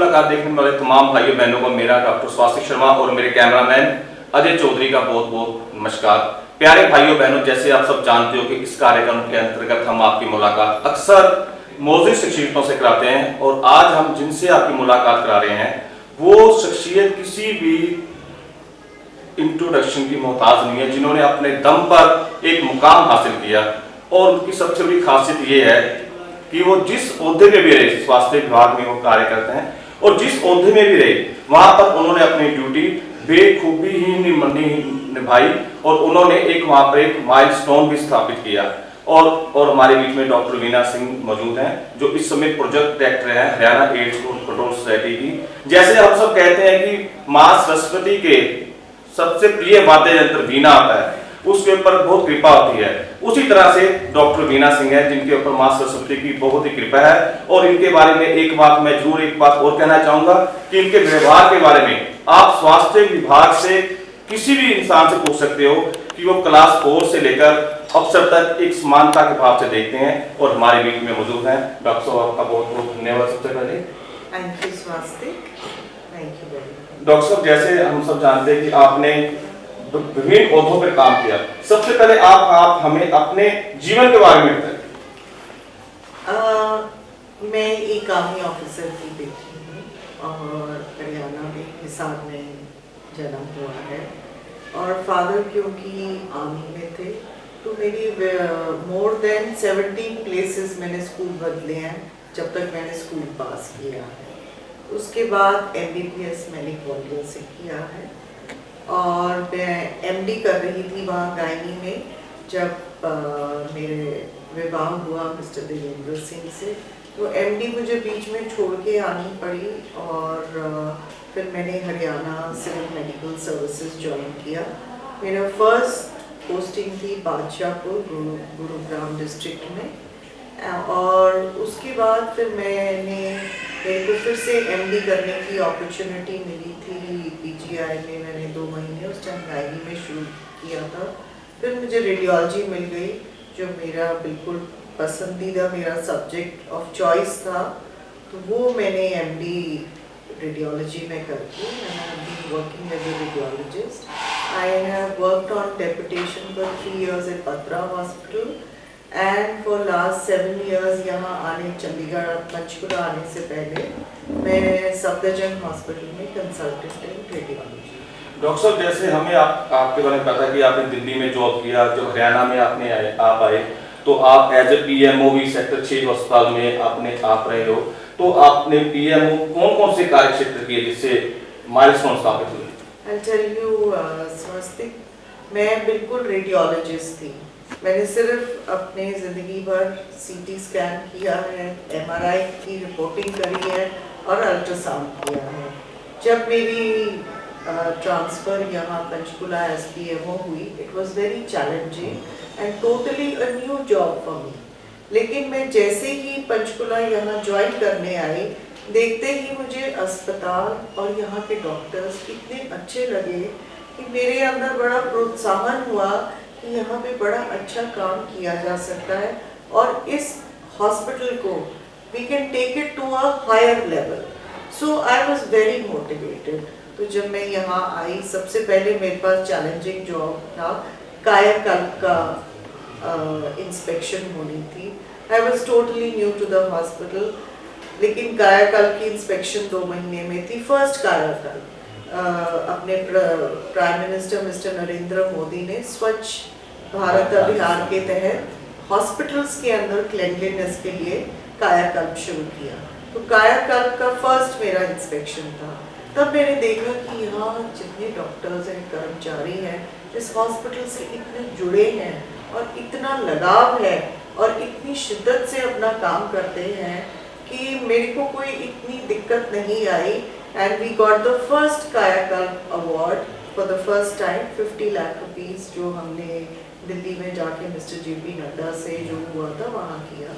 मुलाकात देखने वाले तमाम भाइयों बहनों को मेरा डॉक्टर स्वास्तिक शर्मा और मेरे कैमरामैन अजय चौधरी का बहुत बहुत नमस्कार। प्यारे भाइयों बहनों, जैसे आप सब जानते हो कि इस कार्यक्रम के अंतर्गत हम आपकी मुलाकात अक्सर मौजूद शख्सियतों से कराते हैं और आज हम जिनसे आपकी मुलाकात करा रहे हैं वो शख्सियत किसी भी इंट्रोडक्शन की मोहताज नहीं है, जिन्होंने अपने दम पर एक मुकाम हासिल किया। और उनकी सबसे बड़ी खासियत ये है कि वो जिस ओहदे में भी रहे, स्वास्थ्य विभाग में वो कार्य करते हैं और जिस ओहदे में भी रहे वहां पर उन्होंने अपनी ड्यूटी बेखूबी ही निभाई और उन्होंने एक वहां पर एक माइलस्टोन भी स्थापित किया। और हमारे बीच में डॉक्टर वीना सिंह मौजूद हैं जो इस समय प्रोजेक्ट डायरेक्टर हैं हरियाणा एड्स कंट्रोल सोसाइटी की। जैसे हम सब कहते हैं कि मां सरस्वती के सबसे प्रिय वाद्य यंत्र वीणा आता है, उसके ऊपर बहुत कृपा होती है, उसी तरह से डॉक्टर वीना सिंह है जिनके ऊपर मां सरस्वती की बहुत ही कृपा है। और इनके बारे में एक बात मैं जरूर एक बात और कहना चाहूंगा कि इनके व्यवहार के बारे में आप स्वास्थ्य विभाग से किसी भी इंसान से पूछ सकते हो कि वो क्लास 4 से लेकर अफसर तक एक समानता के भाव से देखते हैं। और हमारे बीच में मौजूद हैं डॉक्टर साहब, आपका बहुत बहुत धन्यवाद। सबसे पहले thank you Swastik, thank you very much. Doctor साहब, जैसे हम सब जानते हैं कि आपने विभिन्न ओहदों पर काम किया, सबसे पहले आप हमें अपने जीवन के बारे में बताइए। मैं एक आर्मी ऑफिसर की बेटी हूँ और हरियाणा में हिसार में जन्म हुआ है और फादर क्योंकि आर्मी में थे तो मेरी मोर देन 17 प्लेसेस मैंने स्कूल बदले हैं जब तक मैंने स्कूल पास किया है। उसके बाद MBBS मैंने ग्वालियर से किया है और मैं MD कर रही थी वहाँ गायनी में जब मेरे विवाह हुआ मिस्टर देवेंद्र सिंह से। तो MD मुझे बीच में छोड़ के आनी पड़ी और फिर मैंने Haryana civil medical services join किया। मेरा फर्स्ट पोस्टिंग थी बादशाहपुर गुरुग्राम डिस्ट्रिक्ट में और उसके बाद फिर मेरे को फिर से MD करने की अपॉर्चुनिटी मिली थी PGI में। मैंने 2 महीने उस टाइम गायनी में शुरू किया था। फिर मुझे रेडियोलॉजी मिल गई जो मेरा बिल्कुल पसंदीदा मेरा सब्जेक्ट ऑफ चॉइस था, तो वो मैंने MD रेडियोलॉजी में करके working as a radiologist. I have worked on deputation for 3 years at Patra Hospital and for last 7 years यहाँ आने चंडीगढ़ पंचकुला आने से पहले मैं सफदरजंग हॉस्पिटल में कंसल्टेंट इन रेडियोलॉजी। डॉक्टर साहब, जैसे हमें आपके बारे में पता कि आपने दिल्ली में जॉब किया, जब हरियाणा में आप आए तो आप एज ए PMO भी सेक्टर 6 अस्पताल में आप रहे हो। तो आपने PMO कौन से कार्य क्षेत्र किए जिससे माइलस्टोन स्थापित हुए? I'll tell you, स्वास्तिक, मैं बिल्कुल रेडियोलॉजिस्ट थी। मैंने सिर्फ अपने ज़िंदगी भर CT स्कैन किया है, MRI की रिपोर्टिंग करी है और अल्ट्रासाउंड किया है। जब मेरी ट्रांसफ़र यहाँ पंचकुला SPMO हुई, it was very challenging and totally a new job for me. लेकिन मैं जैसे ही पंचकुला यहाँ ज्वाइन करने आई, देखते ही मुझे अस्पताल और यहाँ के डॉक्टर्स इतने अच्छे लगे कि मेरे अंदर बड़ा प्रोत्साहन हुआ कि यहाँ पे बड़ा अच्छा काम किया जा सकता है और इस हॉस्पिटल को we can take it to a higher level. So I was very motivated. तो जब मैं यहाँ आई, सबसे पहले मेरे पास चैलेंजिंग जॉब था, कायाकल्प का इंस्पेक्शन होनी थी। I was totally new to the hospital, लेकिन कायाकल्प की इंस्पेक्शन 2 महीने में थी। फर्स्ट कायाकल्प अपने prime minister mister Narendra Modi ने स्वच्छ भारत अभियान के तहत हॉस्पिटल्स के अंदर क्लीनलीनेस के लिए कायाकल्प शुरू किया। तो कायाकल्प का फर्स्ट मेरा इंस्पेक्शन था। तब मैंने देखा कि यहाँ जितने डॉक्टर्स हैं, कर्मचारी हैं, इस हॉस्पिटल से इतने जुड़े हैं और इतना लगाव है और इतनी शिद्दत से अपना काम करते हैं कि मेरे को कोई इतनी दिक्कत नहीं आई। And we got the first Kayakalp award for the first time, 50 lakh rupees, जो हमने दिल्ली में जाके मिस्टर JP नड्डा से जो हुआ था वहाँ किया।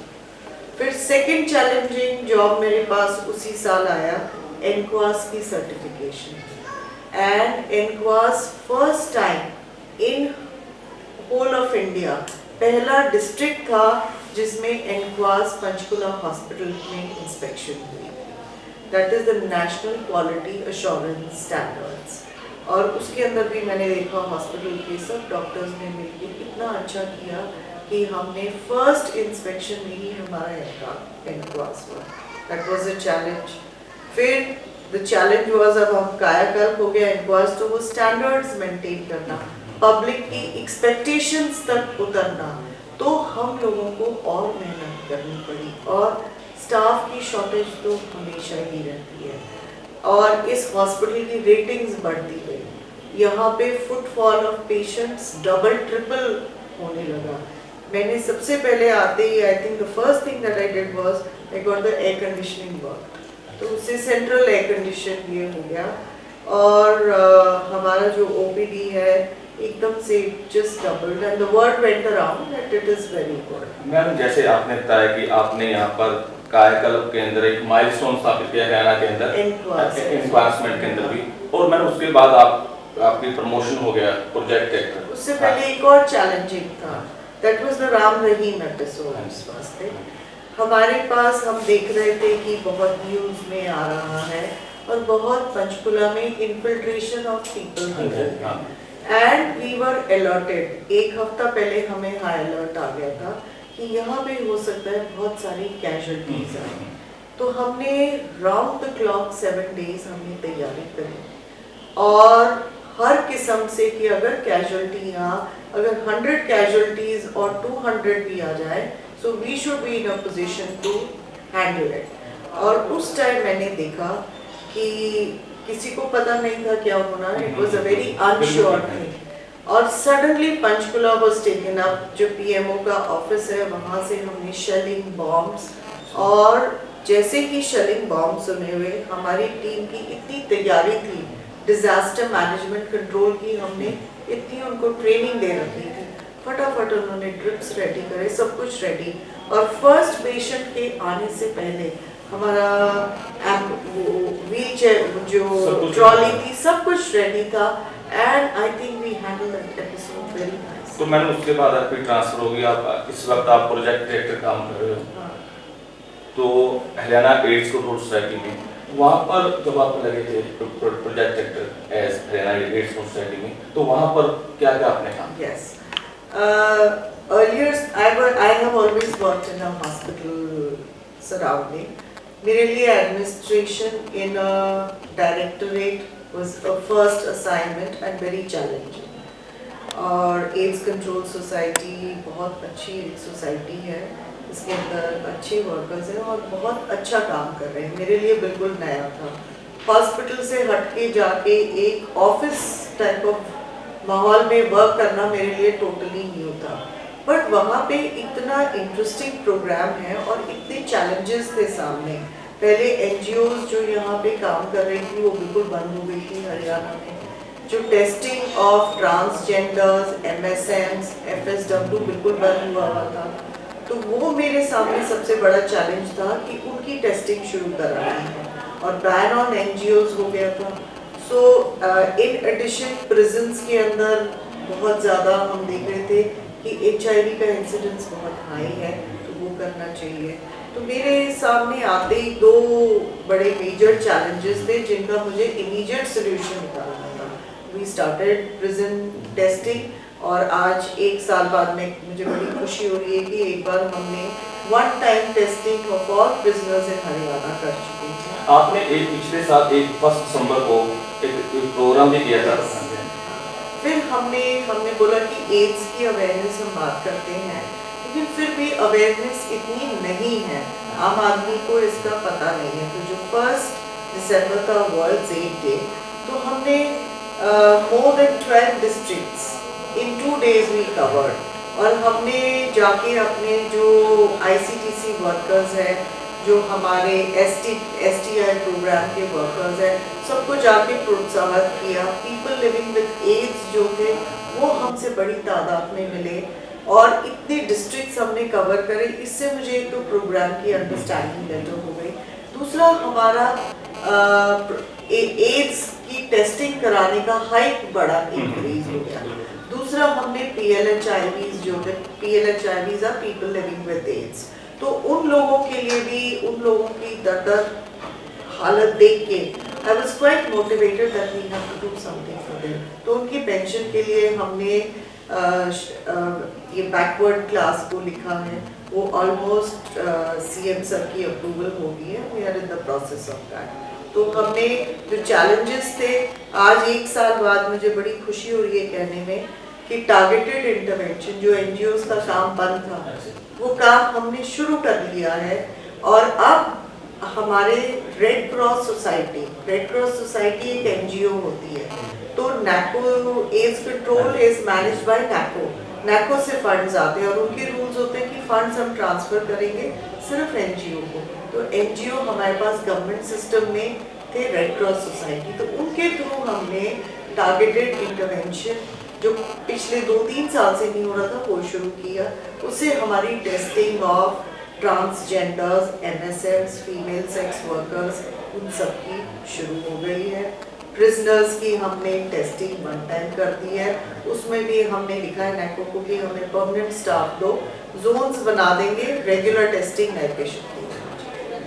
फिर सेकंड चैलेंजिंग जॉब मेरे पास उसी साल आया, एनक्वास की certification. And NQAS first time in whole of India पहला डिस्ट्रिक्ट था जिसमें एनक्वास पंचकुला हॉस्पिटल में इंस्पेक्शन हुई। That is the national quality assurance standards. और उसके अंदर भी मैंने देखा हॉस्पिटल के सब डॉक्टर्स ने मिलकर कितना अच्छा किया कि हमने फर्स्ट इंस्पेक्शन में ही हमारा एनक्वास हुआ। That was a challenge. फिर द चैलेंज वाज, अब हम कायाकल्प हो गया एनक्वास, तो वो स्टैंडर्ड्स मेंटेन करना, पब्लिक की एक्सपेक्टेशंस तक उतरना, तो हम लोगों को और मेहनत करनी पड़ी। और स्टाफ की शॉर्टेज तो हमेशा ही रहती है और इस हॉस्पिटल की रेटिंग्स बढ़ती गई। यहाँ पे footfall of patients double triple होने लगा। मैंने सबसे पहले आते ही I think the first thing that I did was I got the air conditioning work, तो उससे सेंट्रल एयर कंडीशन ये हो गया। और हमारा जो ओपीडी है एकदम से just doubled and the word went around that it is very good. Ma'am, जैसे आपने बताया कि आपने यहाँ पर कायाकल्प के अंदर एक माइलस्टोन स्थापित किया हरियाणा के अंदर एनक्वासमेंट के अंदर भी, और मैंने उसके बाद आपकी प्रमोशन हो गया प्रोजेक्ट डायरेक्टर। उससे पहले एक और चैलेंजिंग था, that was the Ram Rahim episode. इस वास्ते हमारे पास हम देख रहे थे कि बहुत न्यूज़ में आ रहा है और बहुत पंचकुला में infiltration of people and we were alerted. एक हफ्ता पहले हमें हाई अलर्ट आ गया था कि यहाँ पे हो सकता है बहुत सारी कैजुअलिटीज आए। तो हमने राउंड द क्लॉक 7 डेज हमने तैयारी करी और हर किस्म से कि अगर कैजुअलिटी यहाँ अगर 100 कैजुअलिटीज और 200 भी आ जाए, so we should be in a position to handle it. और उस टाइम मैंने देखा कि किसी को पता नहीं था क्या होना, it was a very unsure thing. और suddenly Panchkula was taken up, जो पीएमओ का ऑफिस है वहाँ से हमने शेलिंग बॉम्ब्स, और जैसे ही शेलिंग बॉम्ब सुने हुए हमारी टीम की इतनी तैयारी थी डिजास्टर मैनेजमेंट कंट्रोल की, हमने इतनी उनको ट्रेनिंग दे रखी थी, फटाफट उन्होंने ड्रिप्स रेडी करे, सब कुछ रेडी। और फर्स्ट पेशेंट के आने से पहले हमारा व्हील चेयर जो ट्रॉली थी सब कुछ रेडी था and I think we handle that episode very nice. तो मैंने उसके बाद आपकी ट्रांसफर होगी, आप इस वक्त आप प्रोजेक्ट डायरेक्टर काम कर रहे हो। तो हरियाणा एड्स कंट्रोल सोसाइटी में वहाँ पर जब आप लगे थे project director as Haryana AIDS control society में, तो वहाँ पर क्या क्या आपने काम? Yes. Earlier I have always worked in a hospital surrounding. मेरे लिए administration in directorate was a first assignment and very challenging. और एड्स कंट्रोल सोसाइटी बहुत अच्छी सोसाइटी है, इसके अंदर अच्छे वर्कर्स हैं और बहुत अच्छा काम कर रहे हैं। मेरे लिए बिल्कुल नया था, हॉस्पिटल से हट के जाके एक ऑफिस टाइप ऑफ माहौल में वर्क करना मेरे लिए टोटली न्यू था। बट वहाँ पे इतना इंटरेस्टिंग प्रोग्राम है और इतने चैलेंजेस थे सामने। पहले एनजीओज जो यहाँ पे काम कर रही थी वो बिल्कुल बंद हो गई थी हरियाणा में। जो testing of transgenders, MSMs, FSW बिल्कुल बंद हुआ था। तो वो मेरे सामने सबसे बड़ा चैलेंज था कि उनकी टेस्टिंग शुरू करानी है और बैन ऑन एनजीओज हो गया था। सो इन एडिशन प्रिजन्स के अंदर बहुत ज़्यादा हम देख रहे थे कि HIV का इंसिडेंस बहुत हाई है, तो वो करना चाहिए। तो मेरे सामने आते ही 2 बड़े मेजर चैलेंजेस थे जिनका मुझे इमीडिएट सोल्यूशन निकालना था। वी स्टार्टेड प्रिजन टेस्टिंग और आज 1 साल बाद में मुझे बड़ी खुशी हो रही है कि एक बार हमने 1 time testing of all prisoners in Haryana कर चुके हैं। आपने एक पिछले साल 1 दिसंबर को एक प्रोग्राम भी किया था। फिर हमने बोला कि एड्स की अवेयरनेस हम बात करते हैं, लेकिन फिर भी अवेयरनेस इतनी नहीं है, आम आदमी को इसका पता नहीं है। तो जो 1 दिसंबर का वर्ल्ड एड्स डे, तो हमने more than 12 districts in 2 days we covered. और हमने जाके अपने जो ICTC वर्कर्स हैं, जो हमारे STI प्रोग्राम के वर्कर्स हैं, सबको जाके प्रोत्साहित किया। पीपल लिविंग विद एड्स जो थे वो हमसे बड़ी तादाद में मिले और इतने डिस्ट्रिक्ट्स हमने कवर करे। इससे मुझे एक तो प्रोग्राम की अंडरस्टैंडिंग बेटर हो गई। दूसरा, हमारा एड्स की टेस्टिंग कराने का हाइट बड़ा इंक्रीज हो गया। दूसरा, हमने PLHIVs जो थे, PLHIVs are people living with AIDS, तो उन लोगों के लिए भी, उन लोगों की दर्द हालत देख के I was quite motivated that we have to do something for them. तो उनकी पेंशन के लिए हमने ये बैकवर्ड क्लास को लिखा है, वो ऑलमोस्ट CM सर की अप्रूवल हो गई है, we are in the process of that. तो हमने जो चैलेंजेस थे, आज 1 साल बाद मुझे बड़ी खुशी हो रही है कहने में कि टारगेटेड इंटरवेंशन जो NGOs का काम बंद था, वो काम हमने शुरू कर लिया है। और अब हमारे रेड क्रॉस सोसाइटी एक NGO होती है, तो NACO AIDS control is managed by NACO से फंड्स आते हैं और उनके रूल्स होते हैं कि फंड्स हम ट्रांसफर करेंगे सिर्फ NGO को। तो NGO हमारे पास गवर्नमेंट सिस्टम में थे रेड क्रॉस सोसाइटी, तो उनके थ्रू हमने टारगेटेड इंटरवेंशन जो पिछले 2-3 साल से नहीं हो रहा था वो शुरू किया। उससे हमारी testing of transgenders, MSMs, female sex workers, उन सब की शुरू हो गई है। प्रिजनर्स की हमने टेस्टिंग 1 टाइम कर दी है, उसमें भी हमने लिखा है NACO को कि हमें परमानेंट स्टाफ दो, जोन्स बना देंगे, रेगुलर टेस्टिंग नए पेशेंट की।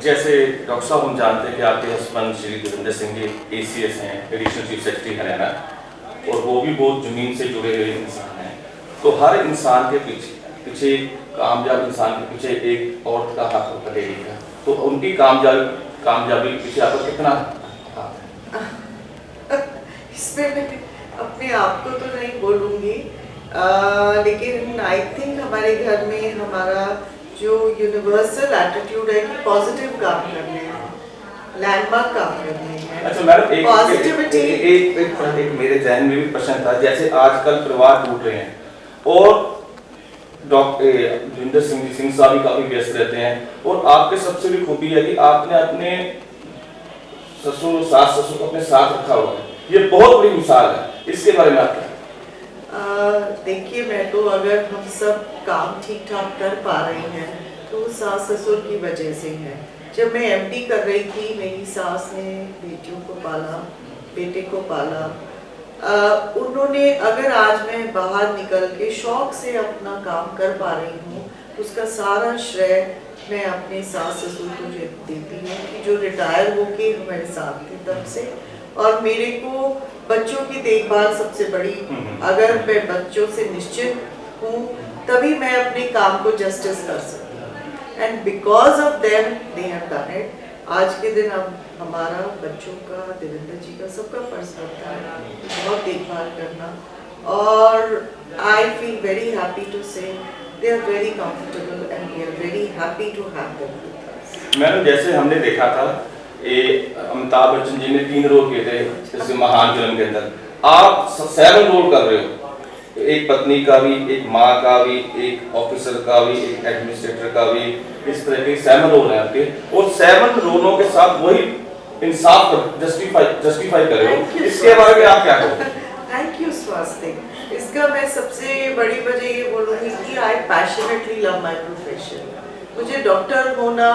जैसे डॉक्टर साहब हम जानते हैं कि आपके हस्बैंड श्री देवेंद्र सिंह जी ACS हैं, एडिशनल चीफ सेक्रेटरी हरियाणा, और वो भी बहुत जमीन से जुड़े हुए इंसान हैं। तो हर इंसान के पीछे कामयाब इंसान के पीछे एक औरत का हाथ होता है, तो उनकी कामयाबी के पीछे आपका कितना हाथ है? इसमें मैं अपने आप को तो नहीं बोलूँगी, लेकिन आई थिंक हमारे घर में हमारा जो यूनिवर्सल एटीट्यूड है कि पॉजिटिव काम करने हैं, लैंडमार्क काम करने हैं। अच्छा मैडम, पॉजिटिविटी एक मेरे जहन में भी प्रश्न था, जैसे आजकल परिवार टूट रहे हैं और डॉक्टर देवेंद्र सिंह साहब भी काफी व्यस्त रहते हैं, और आपके सबसे बड़ी खूबी है कि आपने अपने सास ससुर को अपने साथ रखा हुआ है, ये बहुत बड़ी मिसाल है, इसके बारे में आप क्या? देखिए, मैं तो अगर हम सब काम ठीक ठाक कर पा रहे हैं तो सास ससुर की वजह से है। जब मैं MD कर रही थी, मेरी सास ने बेटियों को पाला, बेटे को पाला। उन्होंने, अगर आज मैं बाहर निकल के शौक से अपना काम कर पा रही हूँ, उसका सारा श्रेय मैं अपने सास ससुर को देती हूँ कि जो रिटायर होके हमारे साथ थे तब से। और मेरे को बच्चों की देखभाल सबसे बड़ी, अगर मैं बच्चों से निश्चित हूँ तभी मैं अपने काम को जस्टिस कर सकती हूँ, and because of them they have done it. आज के दिन अब हमारा बच्चों का, देवेंद्र जी का, सबका फर्ज बनता है बहुत देखभाल करना, और I feel very happy to say they are very comfortable and we are very happy to have them with us. Madam, जैसे हमने देखा था अमिताभ बच्चन जी ने 3 रोल किए थे इस महान फिल्म के अंदर, आप 7 रोल कर रहे हो, एक पत्नी का भी, एक माँ का भी, एक ऑफिसर का भी, एक एडमिनिस्ट्रेटर का भी, इस तरह के 7 रोल हैं आपके, और 7 रोलों के साथ वही इंसाफ कर जस्टिफाई कर रहे हो, इसके बारे में आप क्या कहोगे? थैंक यू स्वास्तिक। इसका मैं सबसे बड़ी वजह ये बोलूँगी कि आई पैशनेटली लव माई प्रोफेशन। मुझे डॉक्टर होना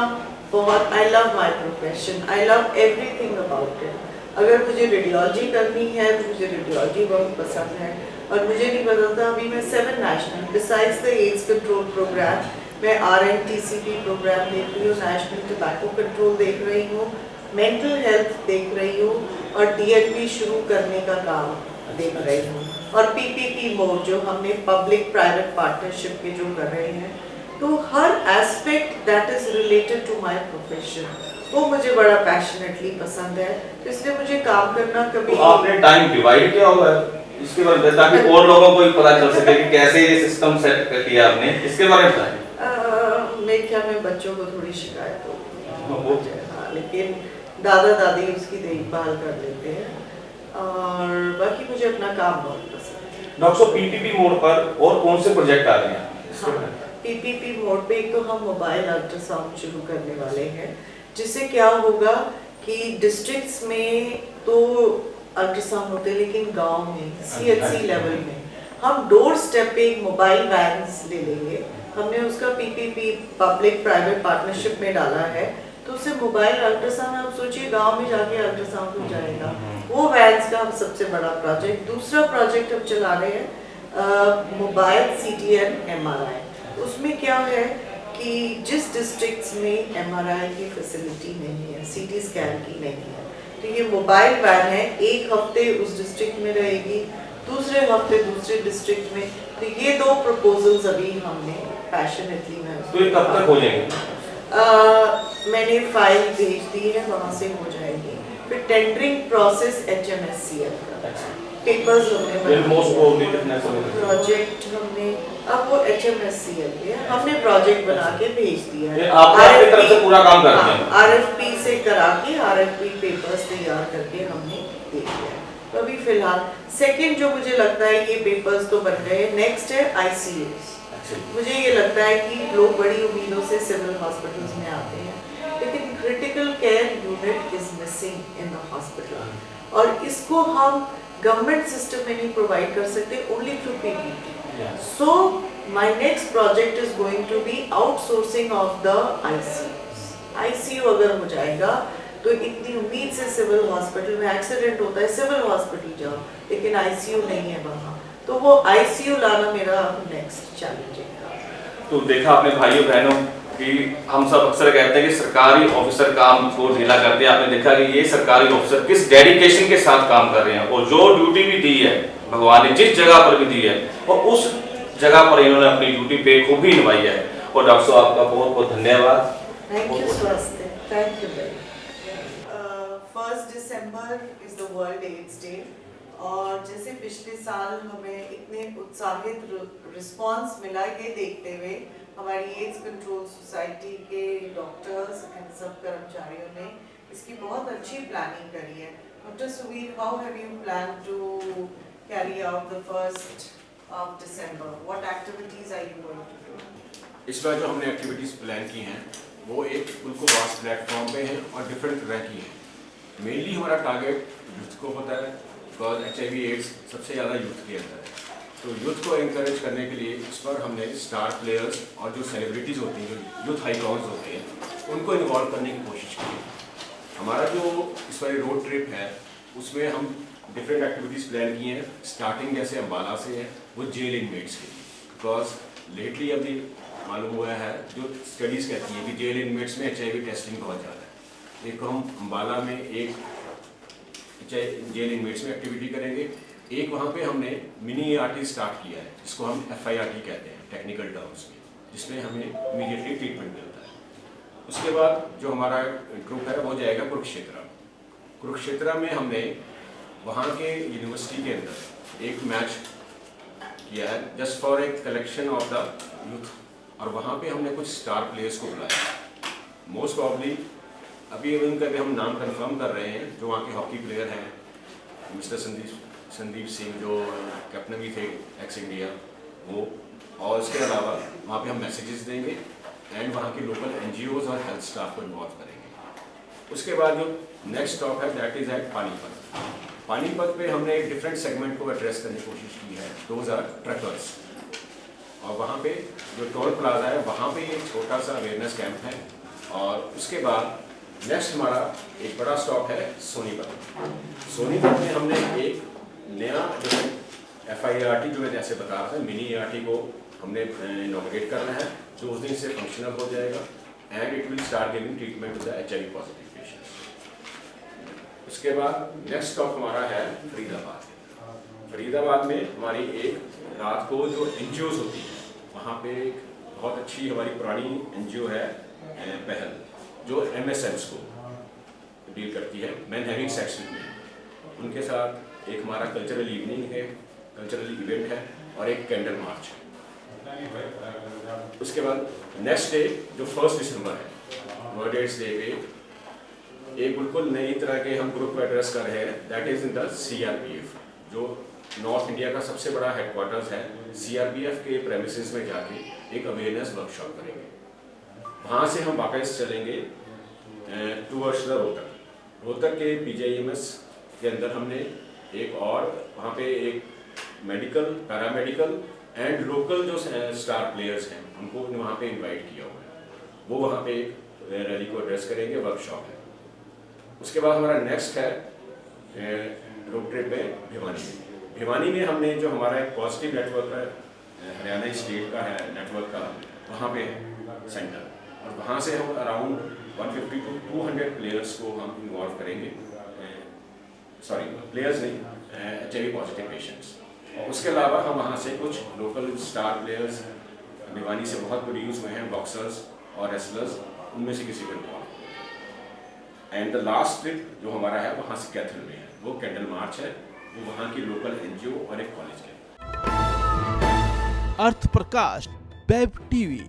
बहुत, I love my profession, I love everything about it. अगर मुझे रेडियोलॉजी करनी है तो मुझे रेडियोलॉजी बहुत पसंद है, और मुझे नहीं पता था, अभी मैं 7 national besides the AIDS control programme, मैं RNTCP प्रोग्राम देख रही हूँ, नेशनल टोबैको कंट्रोल देख रही हूँ, मेंटल हेल्थ देख रही हूँ, और DNP शुरू करने का काम देख रही हूँ, और PPP मोड जो हमने पब्लिक प्राइवेट पार्टनरशिप के जो कर रहे हैं। तो हर aspect that is related to my profession वो मुझे बड़ा पैशनेटली पसंद है, तो इसलिए मुझे काम करना कभी। तो आपने टाइम डिवाइड किया हुआ है इसके बारे में, ताकि और लोगों को भी पता चल सके कि कैसे ये सिस्टम सेट किया आपने, इसके बारे में बताएं। मेरे ख्याल में बच्चों को थोड़ी शिकायत होगी, हाँ, लेकिन दादा दादी उसकी देखभाल कर लेते हैं, और बाकी मुझे अपना काम बहुत पसंद है। डॉक्टर साहब, PPP मोड पर और कौन से प्रोजेक्ट आ रहे हैं? PPP मोड पे एक तो हम मोबाइल अल्ट्रासाउंड शुरू करने वाले हैं, जिससे क्या होगा कि डिस्ट्रिक्ट्स में तो अल्ट्रासाउंड होते हैं, लेकिन गांव में CHC लेवल में हम डोर स्टेप पे एक मोबाइल वैन्स ले लेंगे। हमने उसका PPP पब्लिक प्राइवेट पार्टनरशिप में डाला है, तो उससे मोबाइल अल्ट्रासाउंड, आप सोचिए गांव में जाके अल्ट्रासाउंड हो जाएगा। वो वैन्स का सबसे बड़ा प्रोजेक्ट। दूसरा प्रोजेक्ट हम चला रहे हैं मोबाइल CT and MRI। उसमें क्या है कि जिस डिस्ट्रिक्ट्स में MRI की फैसिलिटी नहीं है, CT स्कैन की नहीं है, तो ये मोबाइल वैन है, एक हफ्ते उस डिस्ट्रिक्ट में रहेगी, दूसरे हफ्ते दूसरे डिस्ट्रिक्ट में। तो ये 2 प्रपोजल्स अभी हमने पैशनेटली तो ये कब तक हो जाएंगे? मैंने फाइल भेज दी है, वहाँ से हो जाएगी। फिर टेंडरिंग प्रोसेस HMSCL का, पेपर्स हमने प्रोजेक्ट हमने, अब वो HMSCL के हमने प्रोजेक्ट बना के भेज दिया है। आप अपनी तरफ से पूरा काम करते हैं? RFP से करा के RFP पेपर्स तैयार करके हमने दे दिया है। तो अभी फिलहाल सेकंड जो मुझे लगता है ये पेपर्स तो बन गए, नेक्स्ट है ICUs। मुझे ये लगता है कि लोग बड़ी उम्मीदों से सिविल हॉस्पिटल्स में आते हैं, लेकिन critical care unit is missing in the hospital, और इसको हम गवर्नमेंट सिस्टम में नहीं प्रोवाइड कर सकते, only through PPP। So my next project is going to be outsourcing of the ICUs। ICU अगर हो जाएगा तो इतनी उम्मीद से सिविल हॉस्पिटल में एक्सीडेंट होता है, सिविल हॉस्पिटल जाओ, लेकिन ICU नहीं है वहाँ, तो वो ICU लाना मेरा नेक्स्ट चैलेंज है। तो देखा आपने भाइयों बहनों कि हम सब अक्सर कहते हैं कि सरकारी ऑफिसर काम को ढीला करते हैं। आपने देखा कि ये सरकारी ऑफिसर किस डेडिकेशन के साथ काम कर रहे हैं, और जो ड्यूटी भी दी है भगवान ने, जिस जगह पर भी दी है, और उस जगह पर इन्होंने अपनी ड्यूटी पे खूबी निभाई है। और डॉक्टर साहब आपका बहुत बहुत धन्यवाद। थैंक यू स्वास्थ्य, thank you. 1 December is the world AIDS day, और जैसे पिछले साल हमें इतने उत्साहित रिस्पांस मिला, ये देखते हुए हमारी एड्स कंट्रोल सोसाइटी के डॉक्टर्स एंड सब कर्मचारियों ने इसकी बहुत अच्छी प्लानिंग करी है। Doctor Suvir, how have you plan to carry out the 1st of December? What activities are you going to do? इस बार जो हमने एक्टिविटीज़ प्लान की हैं वो एक बिल्कुल वास्ट प्लेटफॉर्म पे हैं और डिफरेंट तरह की हैं। मेनली हमारा टारगेट यूथ को होता है, बिकॉज HIV एड्स सबसे ज़्यादा यूथ के अंदर है। तो यूथ को इंकरेज करने के लिए इस बार हमने स्टार प्लेयर्स और जो सेलिब्रिटीज़ होती हैं, जो यूथ आइकॉन्स होते हैं, उनको इन्वॉल्व करने की कोशिश की है। हमारा जो इस बार रोड ट्रिप है उसमें हम डिफरेंट एक्टिविटीज़ प्लान की हैं। स्टार्टिंग जैसे अम्बाला से है, वो जेल इनमेट्स के लिए, बिकॉज लेटली अभी मालूम हुआ है, जो स्टडीज़ कहती हैं कि जेल इनमेट्स में HIV टेस्टिंग बहुत ज़्यादा है। एक हम अम्बाला में एक जेल इनमेट्स में एक्टिविटी करेंगे, एक वहाँ पे हमने मिनी ART स्टार्ट किया है, जिसको हम FIRT कहते हैं टेक्निकल टर्म्स में, जिसमें हमें इमीडिएटली ट्रीटमेंट मिलता है। उसके बाद जो हमारा ग्रुप है वो जाएगा कुरुक्षेत्र। कुरुक्षेत्र में हमने वहाँ के यूनिवर्सिटी के अंदर एक मैच किया है, जस्ट फॉर एक कलेक्शन ऑफ द यूथ, और वहाँ पे हमने कुछ स्टार प्लेयर्स को बुलाया। मोस्ट प्रॉब्ली अभी उनका भी हम नाम कंफर्म कर रहे हैं, जो वहाँ के हॉकी प्लेयर हैं, मिस्टर संदीप सिंह जो कैप्टन भी थे एक्स इंडिया, वो, और उसके अलावा वहाँ पे हम मैसेजेस देंगे एंड वहाँ के लोकल NGOs और हेल्थ स्टाफ को इन्वॉल्व करेंगे। उसके बाद जो नेक्स्ट स्टॉप है that is at Panipat. Panipat पे हमने एक डिफरेंट सेगमेंट को एड्रेस करने की कोशिश की है, दोज आर ट्रकर्स, और वहाँ पे जो टोल प्लाजा है वहाँ पे एक छोटा सा अवेयरनेस कैंप है। और उसके बाद नेक्स्ट हमारा एक बड़ा स्टॉप है सोनीपत। सोनीपत में हमने एक नया जो FIRT जो मैं जैसे बता रहा था, मिनी ART को हमने इनॉग्रेट करना है, जो उस दिन से फंक्शनल हो जाएगा and it will start giving treatment to the HIV positive patients. उसके बाद नेक्स्ट स्टॉप हमारा है फरीदाबाद। फरीदाबाद में हमारी एक रात को जो NGOs होती हैं, वहाँ पे एक बहुत अच्छी हमारी पुरानी NGO है पहल, जो MSMs को डील करती है, man having sex with man. उनके साथ एक हमारा कल्चरल इवनिंग है, कल्चरल इवेंट है, और एक कैंडल मार्च है। उसके बाद नेक्स्ट डे जो 1 दिसंबर है, वर्ल्ड एड्स डे पे एक बिल्कुल नई तरह के हम ग्रुप को एड्रेस कर रहे हैं, that is in the CRPF, जो नॉर्थ इंडिया का सबसे बड़ा हेडक्वार्टर्स है। CRPF के प्रेमिसेस में जाके एक अवेयरनेस वर्कशॉप करेंगे। वहाँ से हम वापस चलेंगे टूवर्ड्स द रोहतक के PGIMS के अंदर हमने एक और वहाँ पे एक मेडिकल, पैरामेडिकल एंड लोकल जो स्टार प्लेयर्स हैं उनको वहाँ पे इनवाइट किया हुआ है, वो वहाँ पे एक रैली को एड्रेस करेंगे, वर्कशॉप है। उसके बाद हमारा नेक्स्ट है रोड ट्रिप में भिवानी में हमने जो हमारा एक पॉजिटिव नेटवर्क है, हरियाणा स्टेट का है नेटवर्क का, वहाँ पे है सेंटर, और वहाँ से हम अराउंड 150 to 200 प्लेयर्स को हम इन्वॉल्व करेंगे, सॉरी प्लेयर्स नहीं, HIV पॉजिटिव पेशेंट्स। और उसके अलावा हम वहाँ से कुछ लोकल स्टार प्लेयर्स भिवानी से बहुत प्रोड्यूस हुए हैं, बॉक्सर्स और रेसलर्स, उनमें से किसी को involve. And the last trip जो हमारा है वहाँ से कैथल में है, वो कैंडल मार्च है, वो वहाँ की लोकल NGO और एक कॉलेज के। अर्थ प्रकाश वेब टीवी।